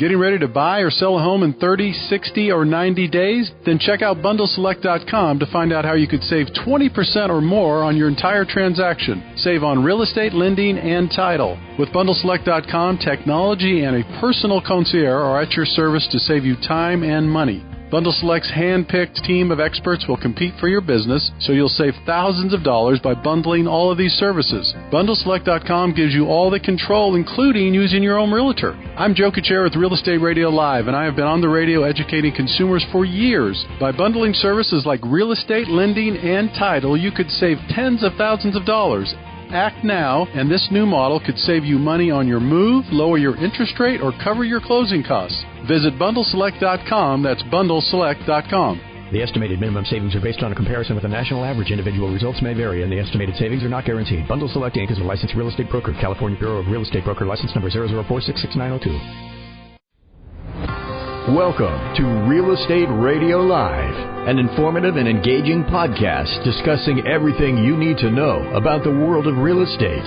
Getting ready to buy or sell a home in 30, 60, or 90 days? Then check out bundleselect.com to find out how you could save 20% or more on your entire transaction. Save on real estate, lending, and title. With bundleselect.com, technology and a personal concierge are at your service to save you time and money. Bundle Select's hand-picked team of experts will compete for your business, so you'll save thousands of dollars by bundling all of these services. BundleSelect.com gives you all the control, including using your own realtor. I'm Joe Kuchera with Real Estate Radio Live, and I have been on the radio educating consumers for years. By bundling services like real estate, lending, and title, you could save tens of thousands of dollars. Act now, and this new model could save you money on your move, lower your interest rate, or cover your closing costs. Visit BundleSelect.com. That's BundleSelect.com. The estimated minimum savings are based on a comparison with a national average. Individual results may vary, and the estimated savings are not guaranteed. Bundle Select Inc. is a licensed real estate broker. California Bureau of Real Estate Broker license number 004666902. Welcome to Real Estate Radio Live, an informative and engaging podcast discussing everything you need to know about the world of real estate.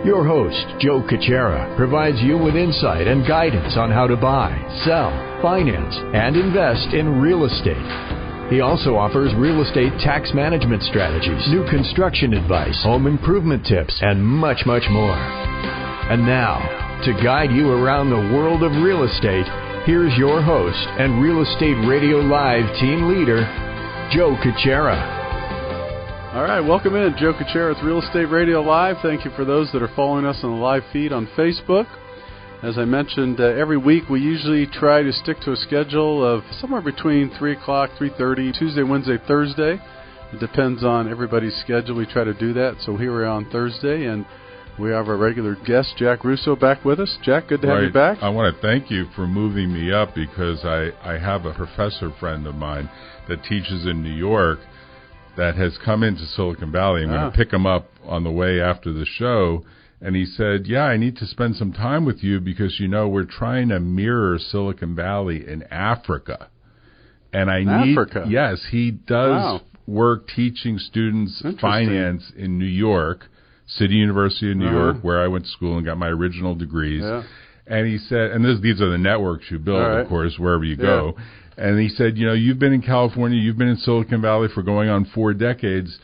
Your host, Joe Kuchera, provides you with insight and guidance on how to buy, sell, finance, and invest in real estate. He also offers real estate tax management strategies, new construction advice, home improvement tips, and much, much more. And now, to guide you around the world of real estate, here's your host and Real Estate Radio Live team leader, Joe Kuchera. All right, welcome in. Joe Kuchera with Real Estate Radio Live. Thank you for those that are following us on the live feed on Facebook. As I mentioned, every week we usually try to stick to a schedule of somewhere between 3 o'clock, 3:30, Tuesday, Wednesday, Thursday. It depends on everybody's schedule. We try to do that. So here we are on Thursday, and we have our regular guest, Jack Russo, back with us. Jack, good to have you back. I want to thank you for moving me up because I have a professor friend of mine that teaches in New York that has come into Silicon Valley. I'm going to pick him up on the way after the show. And he said, yeah, I need to spend some time with you because, you know, we're trying to mirror Silicon Valley in Africa. And Africa? Yes, he does work teaching students finance in New York. City University of New York, where I went to school and got my original degrees. Yeah. And he said, and these are the networks you build, of course, wherever you go. And he said, you know, you've been in California, you've been in Silicon Valley for going on 4 decades.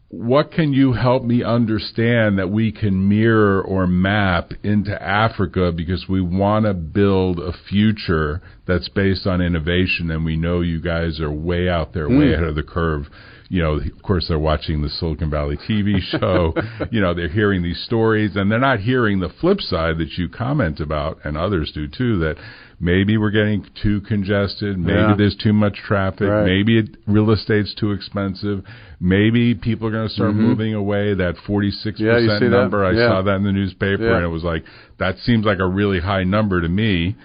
What can you help me understand that we can mirror or map into Africa, because we want to build a future that's based on innovation, and we know you guys are way out there, way ahead of the curve. You know, of course, they're watching the Silicon Valley TV show. You know, they're hearing these stories, and they're not hearing the flip side that you comment about, and others do too, that maybe we're getting too congested, maybe there's too much traffic, maybe real estate's too expensive, maybe people are going to start moving away. That 46% number, I saw that in the newspaper, and it was like, that seems like a really high number to me.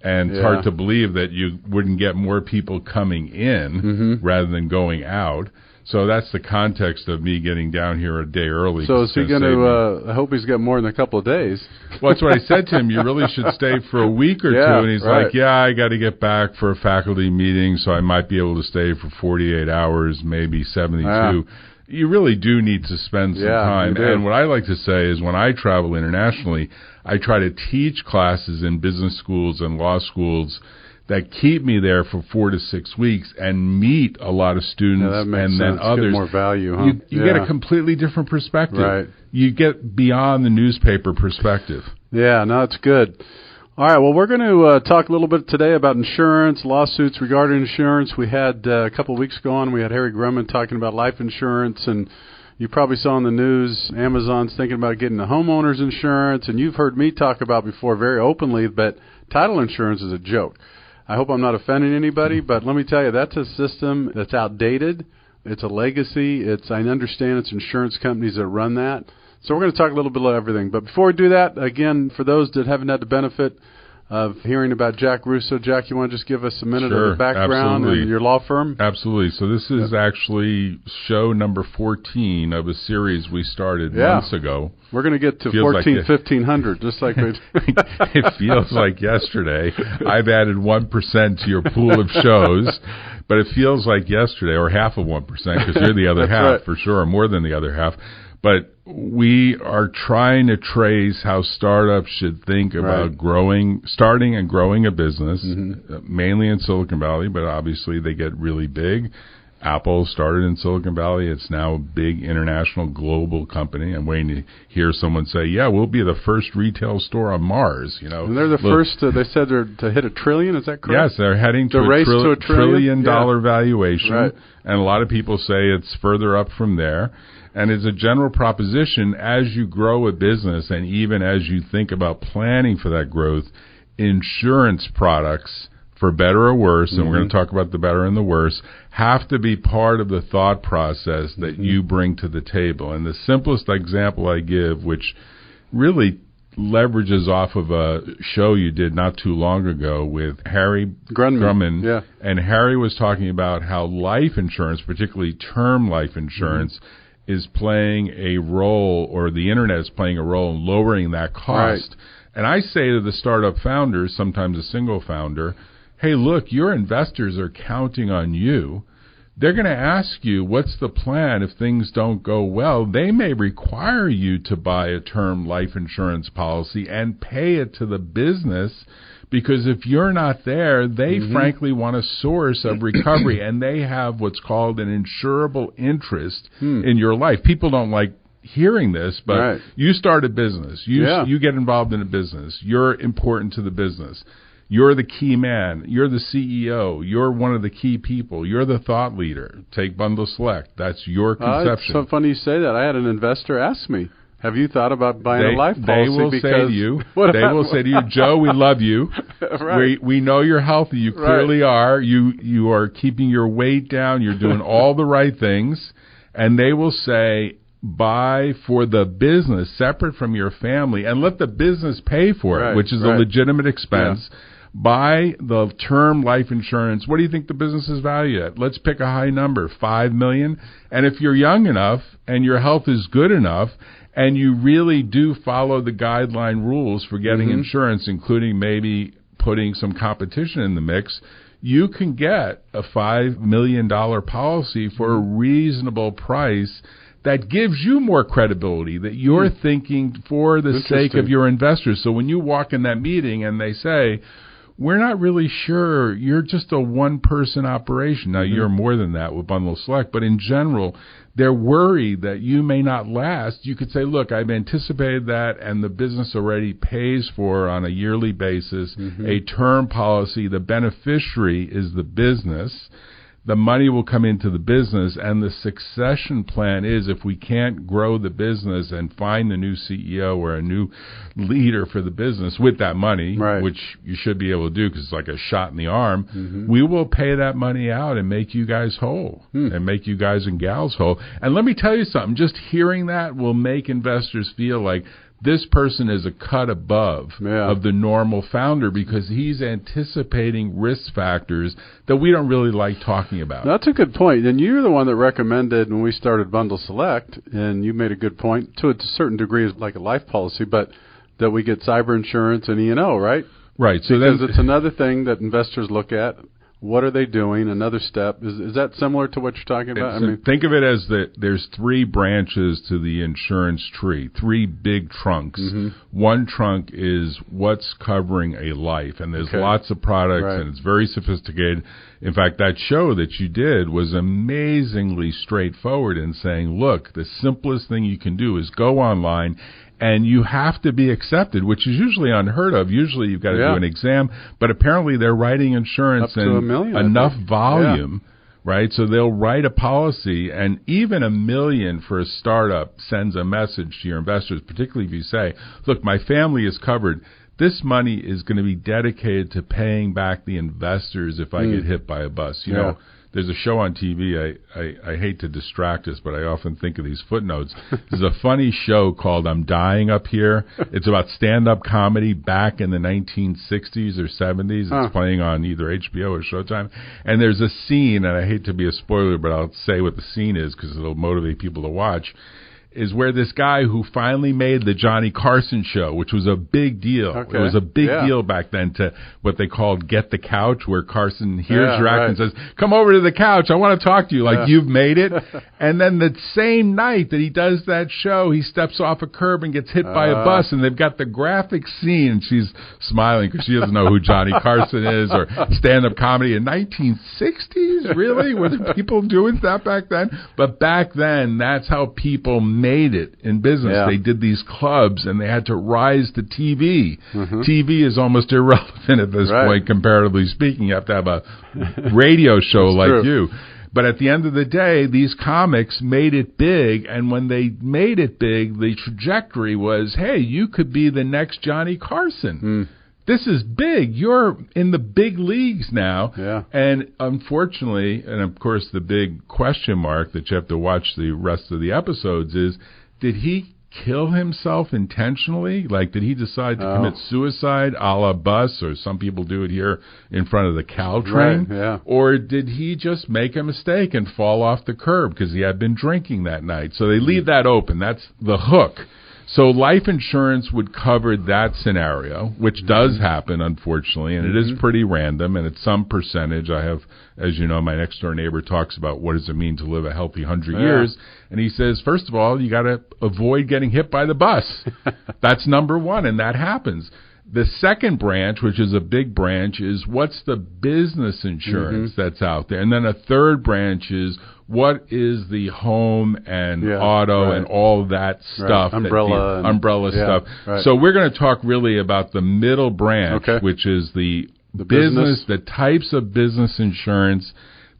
And it's hard to believe that you wouldn't get more people coming in rather than going out. So that's the context of me getting down here a day early. So is he going to, I hope he's got more than a couple of days. Well, that's what I said to him. You really should stay for a week or two. And he's like, yeah, I got to get back for a faculty meeting, so I might be able to stay for 48 hours, maybe 72. You really do need to spend some time. And what I like to say is when I travel internationally, I try to teach classes in business schools and law schools that keep me there for 4 to 6 weeks and meet a lot of students and then others. Get more value, huh? You get a completely different perspective. Right. You get beyond the newspaper perspective. Yeah, no, it's good. All right, well, we're going to talk a little bit today about insurance, lawsuits regarding insurance. We had a couple of weeks ago on, we had Harry Grumman talking about life insurance, and you probably saw in the news, Amazon's thinking about getting the homeowner's insurance, and you've heard me talk about before very openly that title insurance is a joke. I hope I'm not offending anybody, but let me tell you, that's a system that's outdated. It's a legacy. I understand it's insurance companies that run that. So we're going to talk a little bit about everything. But before we do that, again, for those that haven't had the benefit of hearing about Jack Russo, Jack, you want to just give us a minute of the background and your law firm? Absolutely. So this is actually show number 14 of a series we started months ago. We're going to get to 1500, just like we It feels like yesterday. I've added 1% to your pool of shows, but it feels like yesterday, or half of 1%, because you're the other half for sure, more than the other half. But we are trying to trace how startups should think about starting and growing a business, mainly in Silicon Valley, but obviously they get really big. Apple started in Silicon Valley. It's now a big international global company. I'm waiting to hear someone say, yeah, we'll be the first retail store on Mars. And they're the first, they said they're to hit $1 trillion, is that correct? Yes, they're heading to $1 trillion valuation. Right. And a lot of people say it's further up from there. And as a general proposition, as you grow a business and even as you think about planning for that growth, insurance products, for better or worse, and we're going to talk about the better and the worse, have to be part of the thought process that you bring to the table. And the simplest example I give, which really leverages off of a show you did not too long ago with Harry Grumman. Yeah. And Harry was talking about how life insurance, particularly term life insurance, is playing a role, or the internet is playing a role in lowering that cost. Right. And I say to the startup founders, sometimes a single founder, hey, look, your investors are counting on you. They're going to ask you, what's the plan if things don't go well? They may require you to buy a term life insurance policy and pay it to the business, because if you're not there, they frankly want a source of recovery, and they have what's called an insurable interest in your life. People don't like hearing this, but you start a business. You get involved in a business. You're important to the business. You're the key man. You're the CEO. You're one of the key people. You're the thought leader. Take Bundle Select. That's your conception. It's so funny you say that. I had an investor ask me, have you thought about buying a life policy? They will say to you, Joe, we love you. We know you're healthy. You clearly are. You are keeping your weight down. You're doing all the right things. And they will say, buy for the business separate from your family and let the business pay for it, which is a legitimate expense. Yeah. Buy the term life insurance. What do you think the business is valued at? Let's pick a high number, $5 million. And if you're young enough and your health is good enough and you really do follow the guideline rules for getting insurance, including maybe putting some competition in the mix, you can get a $5 million policy for a reasonable price that gives you more credibility, that you're thinking for the sake of your investors. So when you walk in that meeting and they say, we're not really sure, you're just a one-person operation. Now, you're more than that with Bundle Select, but in general, they're worried that you may not last. You could say, look, I've anticipated that, and the business already pays for, on a yearly basis, a term policy. The beneficiary is the business. The money will come into the business, and the succession plan is, if we can't grow the business and find the new CEO or a new leader for the business with that money, which you should be able to do because it's like a shot in the arm, we will pay that money out and make you guys whole and make you guys and gals whole. And let me tell you something, just hearing that will make investors feel like this person is a cut above of the normal founder, because he's anticipating risk factors that we don't really like talking about. That's a good point. And you're the one that recommended when we started Bundle Select, and you made a good point, to a certain degree, like a life policy, but that we get cyber insurance and E&O, right? Right. So because it's another thing that investors look at. What are they doing? Another step. Is that similar to what you're talking about? Think of it as there's three branches to the insurance tree, three big trunks. One trunk is what's covering a life, and there's lots of products, and it's very sophisticated. In fact, that show that you did was amazingly straightforward in saying, look, the simplest thing you can do is go online, and you have to be accepted, which is usually unheard of. Usually you've got to do an exam, but apparently they're writing insurance in $1 million, enough volume, right? So they'll write a policy, and even $1 million for a startup sends a message to your investors, particularly if you say, look, my family is covered. This money is going to be dedicated to paying back the investors if I get hit by a bus. You know, there's a show on TV, I hate to distract us, but I often think of these footnotes. There's a funny show called I'm Dying Up Here. It's about stand-up comedy back in the 1960s or 70s. It's playing on either HBO or Showtime. And there's a scene, and I hate to be a spoiler, but I'll say what the scene is because it'll motivate people to watch. is where this guy who finally made the Johnny Carson show, which was a big deal. Okay. It was a big deal back then to what they called Get the Couch, where Carson hears your act and says, come over to the couch. I want to talk to you. Like, you've made it. And then the same night that he does that show, he steps off a curb and gets hit by a bus, and they've got the graphic scene, and she's smiling because she doesn't know who Johnny Carson is, or stand-up comedy in 1960s. Really? Were there people doing that back then? But back then, that's how people made it in business. They did these clubs, and they had to rise to TV. TV is almost irrelevant at this point, comparatively speaking. You have to have a radio show like you. But at the end of the day, these comics made it big, and when they made it big, the trajectory was, hey, you could be the next Johnny Carson. This is big. You're in the big leagues now. And unfortunately, and of course the big question mark that you have to watch the rest of the episodes is, did he kill himself intentionally? Like, did he decide to commit suicide a la Bus, or some people do it here in front of the Caltrain? Or did he just make a mistake and fall off the curb because he had been drinking that night? So they leave that open. That's the hook. So life insurance would cover that scenario, which does happen, unfortunately, and it is pretty random, and it's some percentage. I have, as you know, my next-door neighbor talks about what does it mean to live a healthy 100 years, and he says, first of all, you got to avoid getting hit by the bus. That's number one, and that happens. The second branch, which is a big branch, is what's the business insurance that's out there? And then a third branch is what is the home and auto and all that stuff. Umbrella stuff. So we're going to talk really about the middle branch, which is the business, the types of business insurance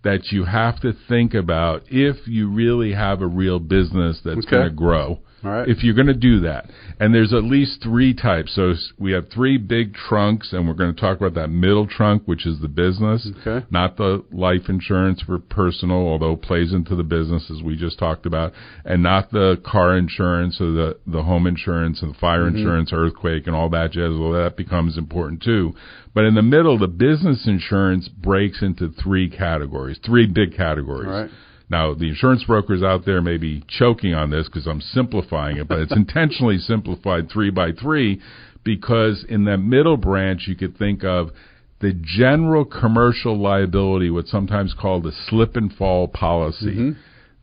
that you have to think about if you really have a real business that's going to grow. If you're going to do that. And there's at least three types. So we have three big trunks, and we're going to talk about that middle trunk, which is the business, not the life insurance for personal, although it plays into the business, as we just talked about, and not the car insurance or the home insurance and the fire insurance, earthquake, and all that jazz. Well, that becomes important too. But in the middle, the business insurance breaks into three categories, three big categories. Now, the insurance brokers out there may be choking on this because I'm simplifying it, but it's intentionally simplified 3 by 3 because in that middle branch you could think of the general commercial liability, what's sometimes called a slip and fall policy.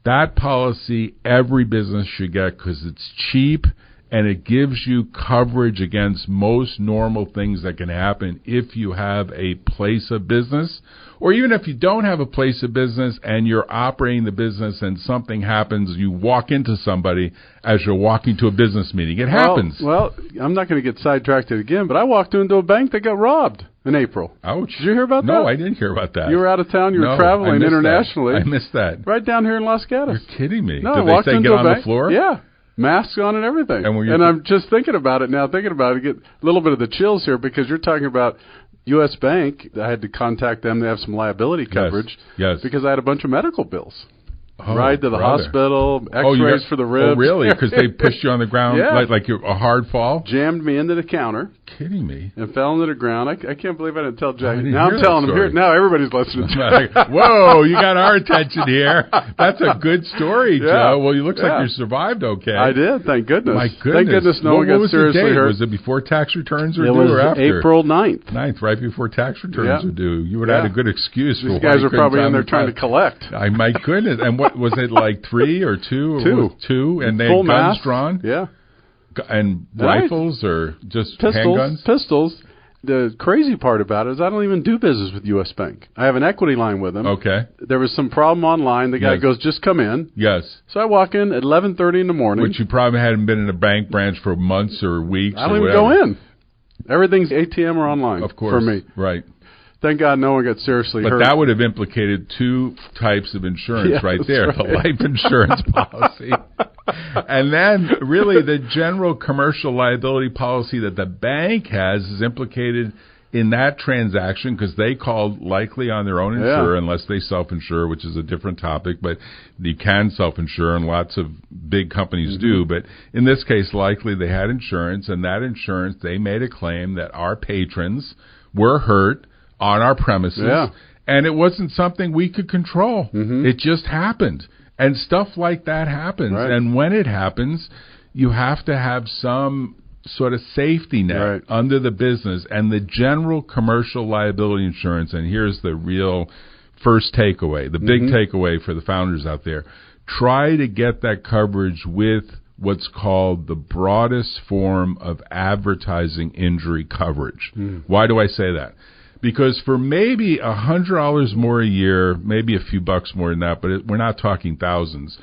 That policy every business should get because it's cheap and it gives you coverage against most normal things that can happen if you have a place of business, or even if you don't have a place of business and you're operating the business and something happens, you walk into somebody as you're walking to a business meeting. It happens. Well, I'm not going to get sidetracked again, but I walked into a bank that got robbed in April. Ouch. Did you hear about that? No, I didn't hear about that. You were out of town. You were traveling internationally. I missed that. Right down here in Los Gatos. You're kidding me. No, Did they say get on the floor? Yeah. Masks on and everything. And I'm just thinking about it now, I get a little bit of the chills here because you're talking about U.S. Bank. I had to contact them. They have some liability coverage because I had a bunch of medical bills. Ride to the hospital, x-rays for the ribs. Oh, really? Because they pushed you on the ground like you're a hard fall? Jammed me into the counter. Kidding me. And fell into the ground. I can't believe I didn't tell Jack. Now I'm telling him here. Now everybody's listening to it. Whoa, you got our attention here. That's a good story, Joe. Well, it looks like you survived okay. I did, thank goodness. My goodness. Thank goodness no one got seriously hurt. Was it before tax returns were due or after? It was April 9th. 9th, right before tax returns were due. You would have had a good excuse for These guys are probably in there trying to collect. My goodness. And what was it like? 3 or 2? Two. 2, and they had guns drawn? Yeah. And rifles or just handguns? Pistols. The crazy part about it is I don't even do business with U.S. Bank. I have an equity line with them. Okay. There was some problem online. The guy goes, just come in. Yes. So I walk in at 11:30 in the morning. Which you probably hadn't been in a bank branch for months or weeks. I don't even go in. Everything's ATM or online for me. Right. Thank God no one got seriously hurt. But that would have implicated 2 types of insurance right there. The life insurance policy. And then really the general commercial liability policy that the bank has is implicated in that transaction because they called likely on their own insurer unless they self-insure, which is a different topic. But you can self-insure, and lots of big companies do. But in this case, likely they had insurance, and that insurance, they made a claim that our patrons were hurt on our premises, and it wasn't something we could control. It just happened. And stuff like that happens. Right. And when it happens, you have to have some sort of safety net under the business. And the general commercial liability insurance, and here's the real first takeaway, the big takeaway for the founders out there, try to get that coverage with what's called the broadest form of advertising injury coverage. Why do I say that? Because for maybe $100 more a year, maybe a few bucks more than that, but we're not talking thousands,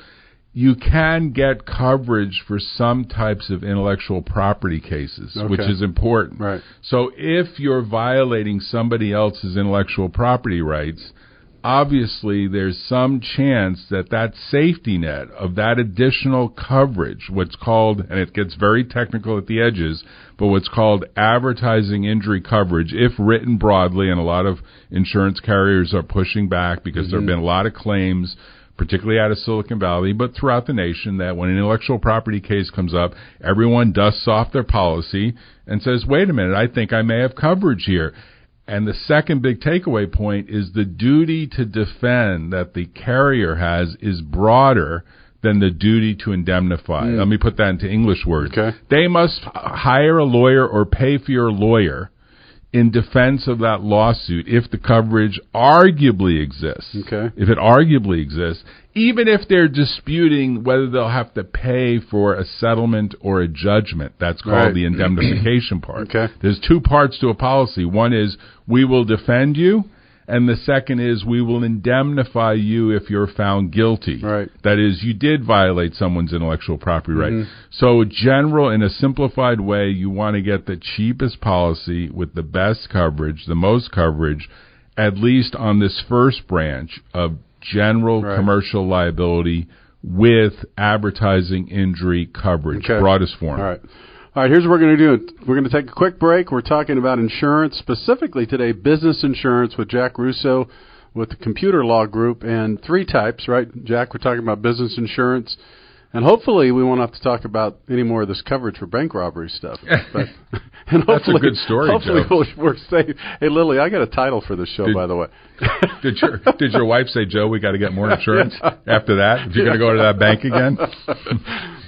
you can get coverage for some types of intellectual property cases, which is important. Right. So if you're violating somebody else's intellectual property rights, obviously there's some chance that that safety net of that additional coverage, what's called, and it gets very technical at the edges, but what's called advertising injury coverage, if written broadly, and a lot of insurance carriers are pushing back because there have been a lot of claims, particularly out of Silicon Valley, but throughout the nation, that when an intellectual property case comes up, everyone dusts off their policy and says, wait a minute, I think I may have coverage here. And the second big takeaway point is the duty to defend that the carrier has is broader than the duty to indemnify. Let me put that into English words. They must hire a lawyer or pay for your lawyer in defense of that lawsuit if the coverage arguably exists. If it arguably exists, even if they're disputing whether they'll have to pay for a settlement or a judgment. That's called the indemnification part. There's two parts to a policy. One is we will defend you, and the second is we will indemnify you if you're found guilty. That is, you did violate someone's intellectual property right. So general, in a simplified way, you want to get the cheapest policy with the best coverage, the most coverage, at least on this first branch of general commercial liability with advertising injury coverage, broadest form. All right, here's what we're going to do. We're going to take a quick break. We're talking about insurance, specifically today, business insurance with Jack Russo with the Computer Law Group, and three types, right, Jack? We're talking about business insurance, and hopefully we won't have to talk about any more of this coverage for bank robbery stuff. But, and that's a good story, hopefully Joe. We're safe. Hey, Lily, I got a title for this show, by the way. Did your wife say, Joe, we got to get more insurance after that? If you're going to go to that bank again?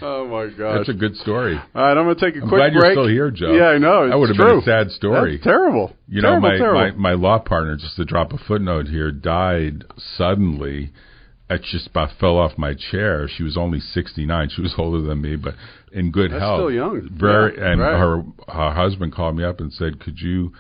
Oh, my gosh. That's a good story. All right, I'm going to take a quick break. I'm glad you're still here, Joe. Yeah, I know. That would have been a sad story. That's terrible. You know, my law partner, just to drop a footnote here, died suddenly. It just about fell off my chair. She was only 69. She was older than me, but in good health. That's still young. Her husband called me up and said, could you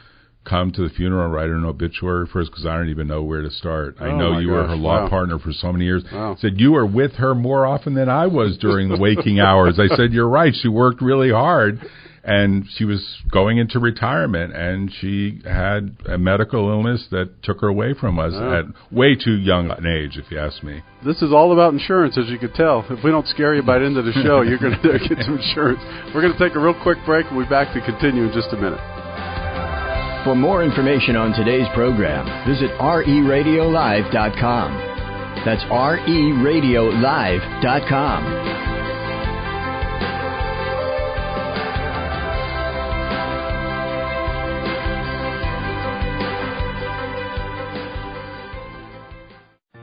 come to the funeral and write an obituary for us, because I don't even know where to start. I know you were her law partner for so many years. Said you were with her more often than I was during the waking hours. I said, you're right. She worked really hard, and she was going into retirement, and she had a medical illness that took her away from us at way too young an age, if you ask me. This is all about insurance, as you could tell. If we don't scare you by the end of the show, you're going to get some insurance. We're going to take a real quick break, and we'll be back to continue in just a minute. For more information on today's program, visit RERadiolive.com. That's RERadiolive.com.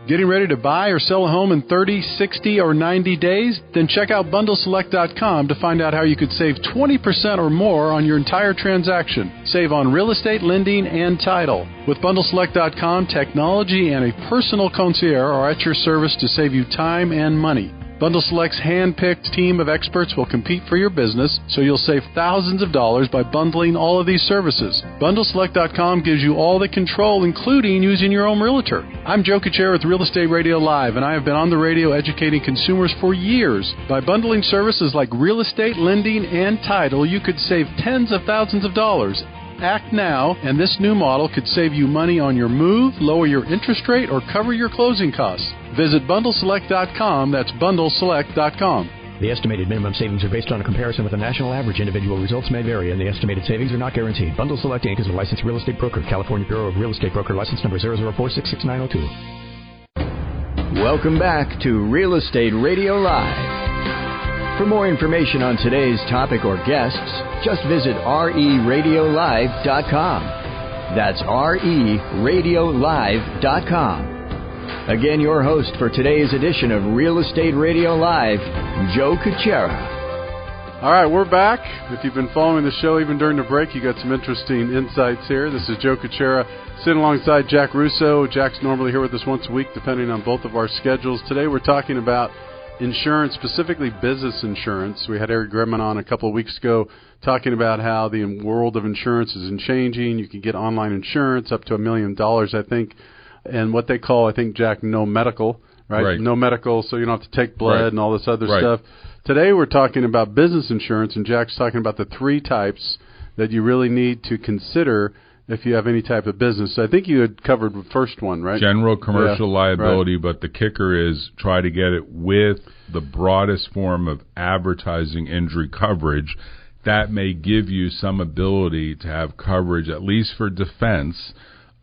Getting ready to buy or sell a home in 30, 60, or 90 days? Then check out bundleselect.com to find out how you could save 20% or more on your entire transaction. Save on real estate, lending, and title. With bundleselect.com, technology and a personal concierge are at your service to save you time and money. Bundle Select's hand-picked team of experts will compete for your business, so you'll save thousands of dollars by bundling all of these services. BundleSelect.com gives you all the control, including using your own realtor. I'm Joe Kuchera with Real Estate Radio Live, and I have been on the radio educating consumers for years. By bundling services like real estate, lending, and title, you could save tens of thousands of dollars. Act now, and this new model could save you money on your move, lower your interest rate, or cover your closing costs. Visit BundleSelect.com. That's BundleSelect.com. The estimated minimum savings are based on a comparison with the national average. Individual results may vary, and the estimated savings are not guaranteed. Bundle Select Inc. is a licensed real estate broker. California Bureau of Real Estate Broker license number 004-66902. Welcome back to Real Estate Radio Live. For more information on today's topic or guests, just visit RERadiolive.com. That's RERadiolive.com. Again, your host for today's edition of Real Estate Radio Live, Joe Kuchera. All right, we're back. If you've been following the show even during the break, you got some interesting insights here. This is Joe Kuchera sitting alongside Jack Russo. Jack's normally here with us once a week, depending on both of our schedules. Today we're talking about insurance, specifically business insurance. We had Eric Grimman on a couple of weeks ago talking about how the world of insurance is changing. You can get online insurance up to $1 million, I think, and what they call, I think, Jack, no medical, right? No medical, so you don't have to take blood and all this other stuff. Today we're talking about business insurance, and Jack's talking about the three types that you really need to consider if you have any type of business. So I think you had covered the first one, right? General commercial liability, but the kicker is try to get it with the broadest form of advertising injury coverage. That may give you some ability to have coverage, at least for defense,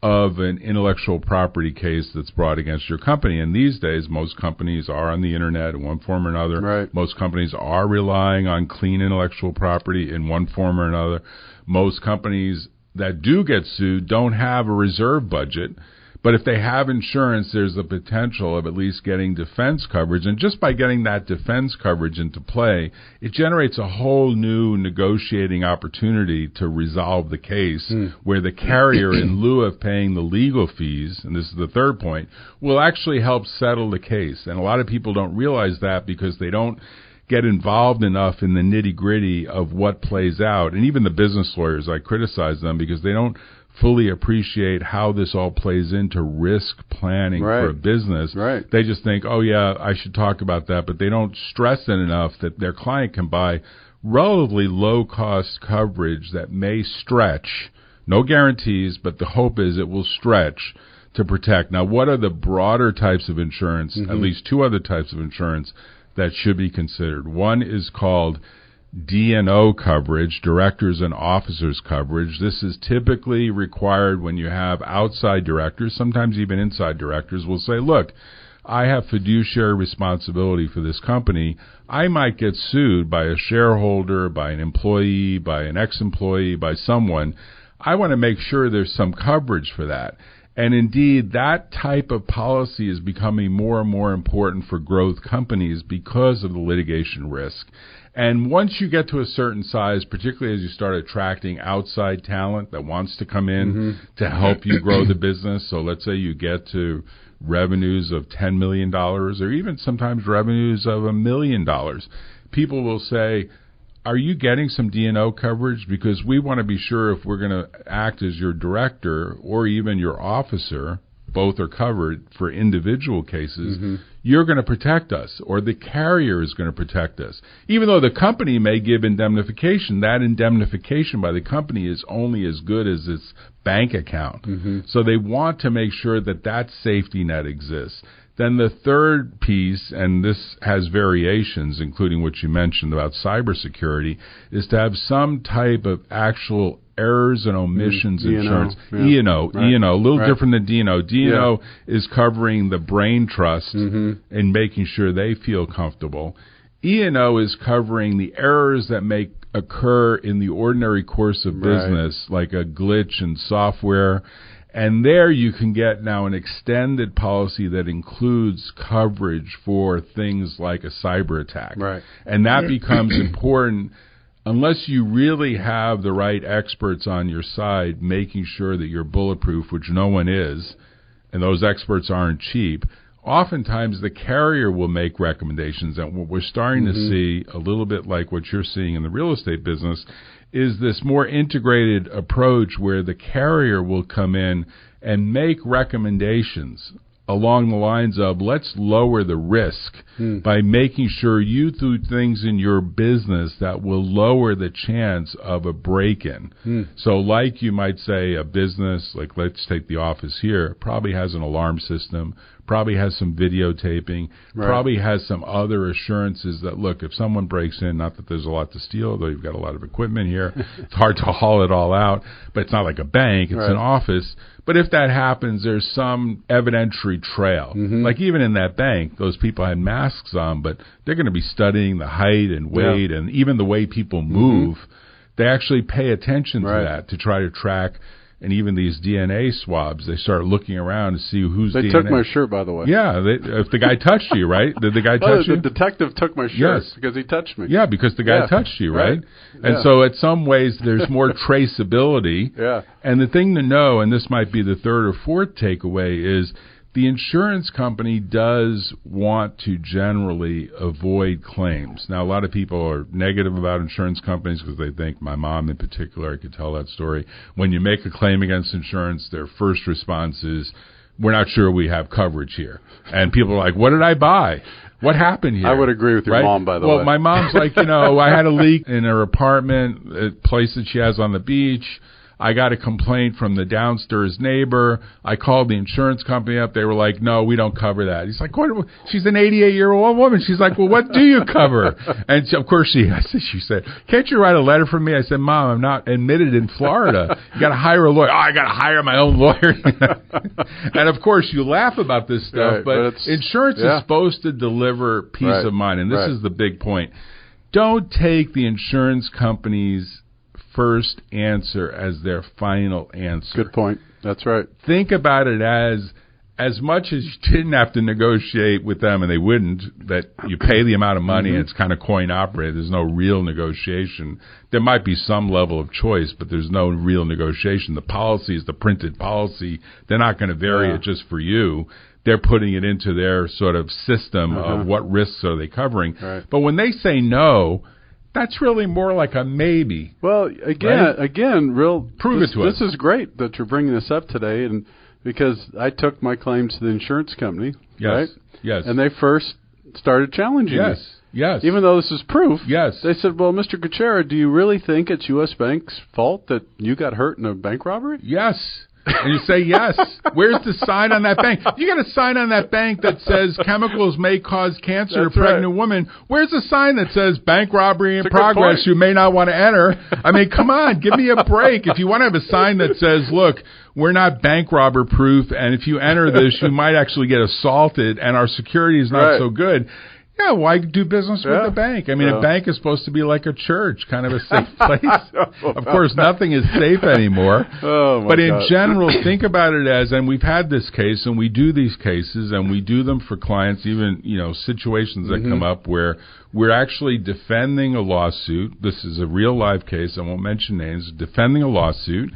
of an intellectual property case that's brought against your company. And these days, most companies are on the internet in one form or another. Most companies are relying on clean intellectual property in one form or another. Most companies that do get sued don't have a reserve budget. But if they have insurance, there's the potential of at least getting defense coverage. And just by getting that defense coverage into play, it generates a whole new negotiating opportunity to resolve the case where the carrier, in lieu of paying the legal fees, and this is the third point, will actually help settle the case. And a lot of people don't realize that because they don't get involved enough in the nitty-gritty of what plays out. And even the business lawyers, I criticize them because they don't fully appreciate how this all plays into risk planning for a business. They just think, oh, yeah, I should talk about that, but they don't stress it enough that their client can buy relatively low-cost coverage that may stretch, no guarantees, but the hope is it will stretch to protect. Now, what are the broader types of insurance, at least two other types of insurance, that should be considered? One is called D&O coverage, directors and officers coverage. This is typically required when you have outside directors, sometimes even inside directors will say, look, I have fiduciary responsibility for this company. I might get sued by a shareholder, by an employee, by an ex-employee, by someone. I want to make sure there's some coverage for that. And indeed, that type of policy is becoming more and more important for growth companies because of the litigation risk. And once you get to a certain size, particularly as you start attracting outside talent that wants to come in to help you grow the business, so let's say you get to revenues of $10 million or even sometimes revenues of $1 million, people will say, are you getting some D&O coverage? Because we want to be sure if we're going to act as your director or even your officer, both are covered for individual cases, you're going to protect us, or the carrier is going to protect us. Even though the company may give indemnification, that indemnification by the company is only as good as its bank account. So they want to make sure that that safety net exists. Then the third piece, and this has variations, including what you mentioned about cybersecurity, is to have some type of actual errors and omissions insurance. E&O, a little different than D&O. D&O is covering the brain trust and making sure they feel comfortable. E&O is covering the errors that may occur in the ordinary course of business, like a glitch in software. And there you can get now an extended policy that includes coverage for things like a cyber attack. And that becomes important unless you really have the right experts on your side making sure that you're bulletproof, which no one is, and those experts aren't cheap. Oftentimes the carrier will make recommendations, and what we're starting to see, a little bit like what you're seeing in the real estate business, is this more integrated approach where the carrier will come in and make recommendations along the lines of, let's lower the risk by making sure you do things in your business that will lower the chance of a break-in. So like you might say a business, like let's take the office here, probably has an alarm system, probably has some videotaping, probably has some other assurances that, look, if someone breaks in, not that there's a lot to steal, although you've got a lot of equipment here, it's hard to haul it all out, but it's not like a bank, it's an office. But if that happens, there's some evidentiary trail. Like even in that bank, those people had masks on, but they're going to be studying the height and weight and even the way people move. They actually pay attention to that to try to track and even these DNA swabs, they start looking around to see who's DNA. They took my shirt, by the way. Yeah, if the guy touched you, right? Did the guy touch you? The detective took my shirt Yes. because he touched me. Yeah, because the guy touched you, right? And so at some ways there's more traceability. Yeah. And the thing to know, and this might be the third or fourth takeaway, is the insurance company does want to generally avoid claims. Now, a lot of people are negative about insurance companies because they think, my mom in particular, I could tell that story, when you make a claim against insurance, their first response is, we're not sure we have coverage here. And people are like, what did I buy? What happened here? I would agree with your mom, by the way. Well, my mom's like, I had a leak in her apartment, a place that she has on the beach. I got a complaint from the downstairs neighbor. I called the insurance company up. They were like, no, we don't cover that. He's like, what? She's an 88-year-old woman. She's like, well, what do you cover? And of course she said, can't you write a letter for me? I said, Mom, I'm not admitted in Florida. You got to hire a lawyer. Oh, I got to hire my own lawyer. And of course you laugh about this stuff, but insurance is supposed to deliver peace of mind. And this is the big point. Don't take the insurance company's first answer as their final answer. Good point. That's right. Think about it as much as you didn't have to negotiate with them, and they wouldn't, that you pay the amount of money and it's kind of coin operated. There's no real negotiation. There might be some level of choice, but there's no real negotiation. The policy is the printed policy. They're not going to vary it just for you. They're putting it into their sort of system of what risks are they covering. Right. But when they say no, that's really more like a maybe. Well, again, prove it to us. This is great that you're bringing this up today, and because I took my claim to the insurance company, right? Yes. And they first started challenging me. Yes. Even though this is proof. Yes. They said, well, Mr. Kuchera, do you really think it's U.S. Bank's fault that you got hurt in a bank robbery? Yes. And you say yes. Where's the sign on that bank? You got a sign on that bank that says chemicals may cause cancer to a pregnant woman. Where's the sign that says bank robbery in progress? You may not want to enter. I mean, come on, give me a break. If you want to have a sign that says, look, we're not bank robber proof, and if you enter this, you might actually get assaulted, and our security is not so good. Yeah, why do business with a bank? I mean, a bank is supposed to be like a church, kind of a safe place. Of course, nothing is safe anymore. But in general, think about it as, and we've had this case, and we do these cases, and we do them for clients, even, situations that come up where we're actually defending a lawsuit. This is a real live case. I won't mention names. Defending a lawsuit.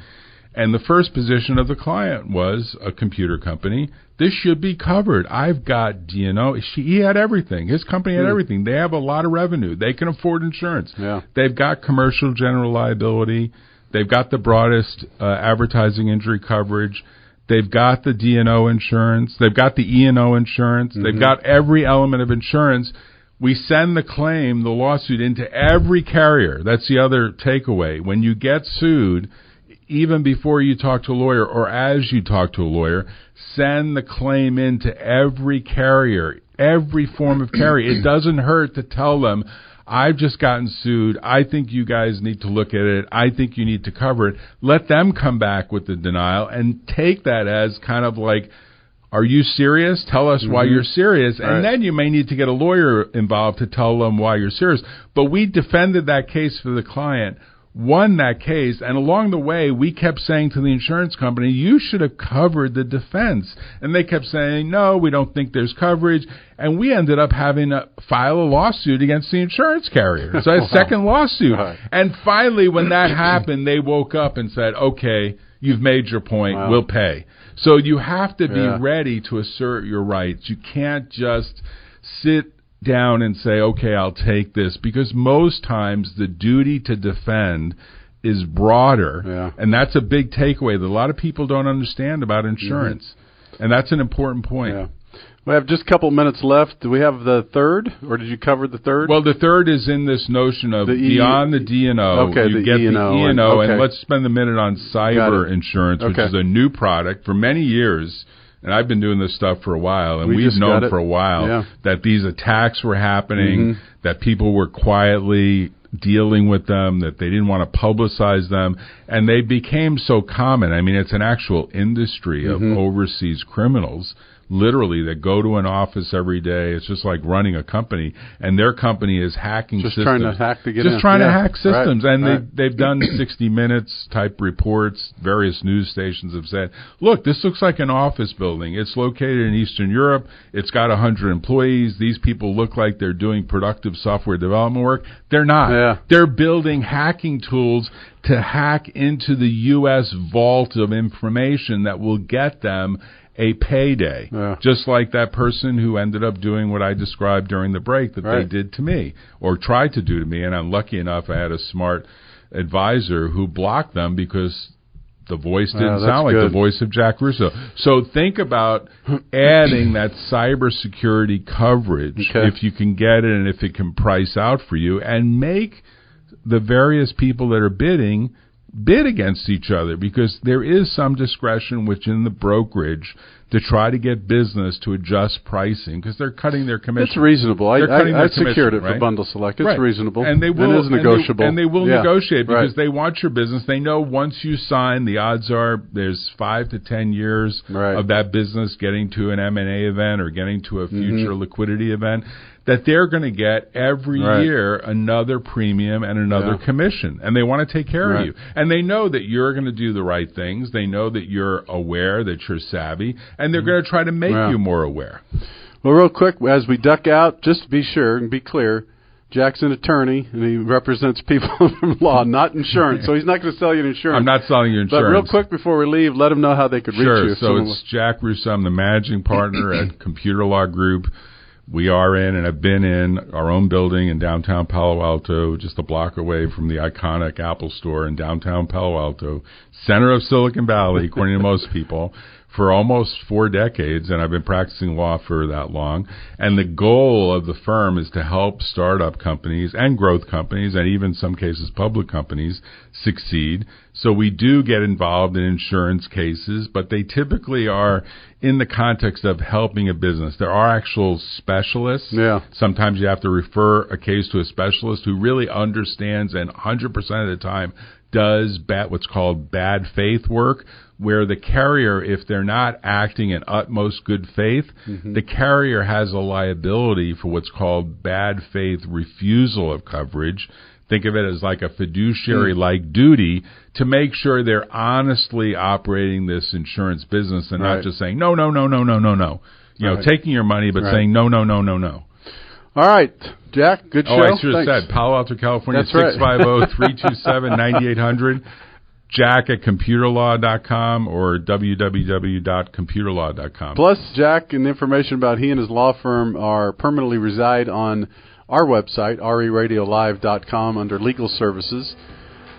And the first position of the client was a computer company. This should be covered. I've got D&O. He had everything. His company had everything. They have a lot of revenue. They can afford insurance. Yeah. They've got commercial general liability. They've got the broadest advertising injury coverage. They've got the D&O insurance. They've got the E&O insurance. They've got every element of insurance. We send the claim, the lawsuit, into every carrier. That's the other takeaway. When you get sued, even before you talk to a lawyer or as you talk to a lawyer, send the claim in to every carrier, every form of carrier. It doesn't hurt to tell them, I've just gotten sued. I think you guys need to look at it. I think you need to cover it. Let them come back with the denial and take that as kind of like, are you serious? Tell us why you're serious. And then you may need to get a lawyer involved to tell them why you're serious. But we defended that case for the client, won that case, and along the way, we kept saying to the insurance company, you should have covered the defense. And they kept saying, no, we don't think there's coverage. And we ended up having to file a lawsuit against the insurance carrier. So a second lawsuit. And finally, when that happened, they woke up and said, okay, you've made your point. We'll pay. So you have to be ready to assert your rights. You can't just sit down and say, okay, I'll take this, because most times the duty to defend is broader, and that's a big takeaway that a lot of people don't understand about insurance, and that's an important point. We have just a couple minutes left. Do we have the third, or did you cover the third? Well, the third is in this notion of beyond the D&O. Okay, you get the E&O, and let's spend a minute on cyber insurance, which is a new product for many years. And I've been doing this stuff for a while, and we've known for a while that these attacks were happening, that people were quietly dealing with them, that they didn't want to publicize them, and they became so common. I mean, it's an actual industry of overseas criminals literally, that go to an office every day. It's just like running a company, and their company is hacking systems. Just trying to hack to get in. Just trying to hack systems. Right. And they've done 60 Minutes type reports. Various news stations have said, look, this looks like an office building. It's located in Eastern Europe. It's got 100 employees. These people look like they're doing productive software development work. They're not. Yeah. They're building hacking tools to hack into the U.S. vault of information that will get them a payday. Yeah. Just like that person who ended up doing what I described during the break that they did to me, or tried to do to me, and I'm lucky enough I had a smart advisor who blocked them because the voice didn't sound like the voice of Jack Russo. So think about adding that cybersecurity coverage if you can get it and if it can price out for you, and make the various people that are bidding bid against each other, because there is some discretion within the brokerage to try to get business to adjust pricing, because they're cutting their commission. It's reasonable. I secured it for Bundle Select. It's reasonable. And they will, it is negotiable. And they will negotiate, because they want your business. They know once you sign, the odds are there's 5 to 10 years of that business getting to an M&A event or getting to a future liquidity event, that they're going to get every year another premium and another commission. And they want to take care of you. And they know that you're going to do the right things. They know that you're aware, that you're savvy, and they're going to try to make you more aware. Well, real quick, as we duck out, just to be sure and be clear, Jack's an attorney, and he represents people from law, not insurance. So he's not going to sell you insurance. I'm not selling you insurance. But real quick before we leave, let them know how they could reach you. So it's Jack Russo. I'm the managing partner at Computer Law Group. We are in and have been in our own building in downtown Palo Alto, just a block away from the iconic Apple store in downtown Palo Alto, center of Silicon Valley, according to most people, for almost 4 decades, and I've been practicing law for that long. And the goal of the firm is to help startup companies and growth companies, and even in some cases public companies, succeed. So we do get involved in insurance cases, but they typically are in the context of helping a business. There are actual specialists. Yeah. Sometimes you have to refer a case to a specialist who really understands and 100% of the time does what's called bad faith work, where the carrier, if they're not acting in utmost good faith, the carrier has a liability for what's called bad faith refusal of coverage. Think of it as like a fiduciary-like duty to make sure they're honestly operating this insurance business and not just saying, no. You know, taking your money, but saying, no. All right, Jack, good show. Oh, I should have said, Palo Alto, California, 650-327-9800. Jack at computerlaw.com or www.computerlaw.com. Plus, Jack and information about he and his law firm are permanently reside on our website, RERadiolive.com, under legal services.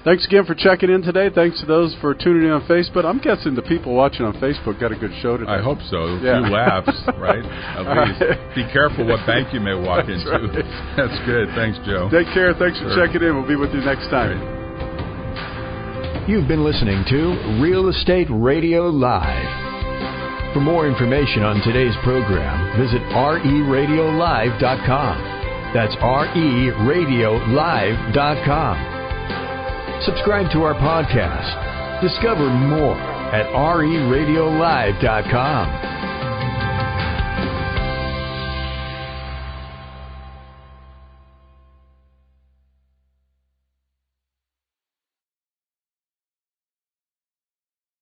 Thanks again for checking in today. Thanks to those for tuning in on Facebook. I'm guessing the people watching on Facebook got a good show today. I hope so. A few laughs, right? At least. Be careful what bank you may walk into. Right. That's good. Thanks, Joe. Take care. Thanks for checking in. We'll be with you next time. You've been listening to Real Estate Radio Live. For more information on today's program, visit RERadiolive.com. That's RERadiolive.com. Subscribe to our podcast. Discover more at RERadiolive.com.